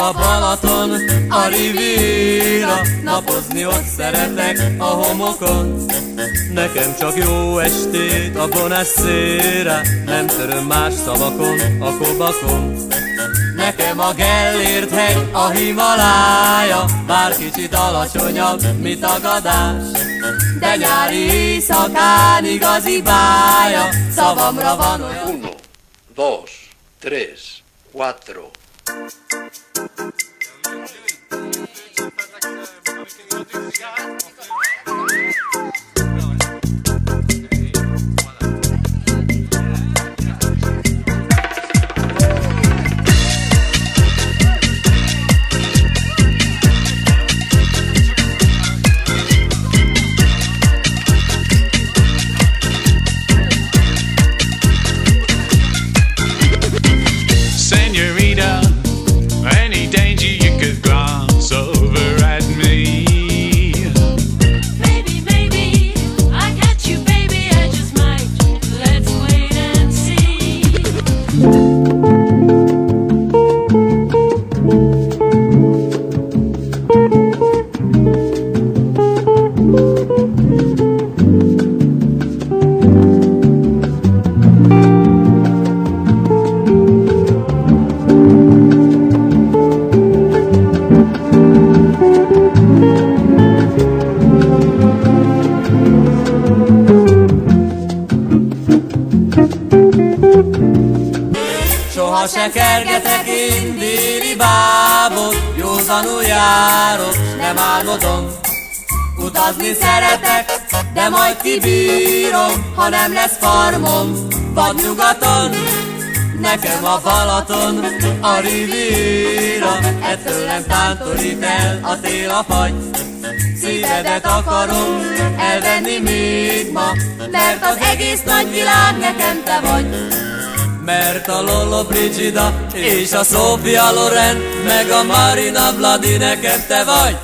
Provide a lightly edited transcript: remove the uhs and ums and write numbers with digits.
a Balaton, a Riviera, napozni ott szeretek a homokon. Nekem csak jó estét a Bonacera, nem töröm más szavakon, a kobakon. Nekem a Gellért hegy, a Himalája, bár kicsit alacsonyabb, mi tagadás. De nyári éjszakán igazi bája, szavamra van olyan. 1, 2, 3, 4. Senorita, any danger you could glance over at me. Maybe, I got you, baby, I just might. Let's wait and see. Soha se kergetek én déli bábot, józanul járok, s nem álmodom. Utazni szeretek, de majd kibírom, ha nem lesz farmom vadnyugaton. Nekem a Balaton, a Riviera, ettől nem tántorít el a tél a fagy. Szívedet akarom elvenni még ma, mert az egész nagyvilág nekem te vagy. Mert a Lollobrigida és a Sofia Loren, meg a Marina Vladi nekem te vagy.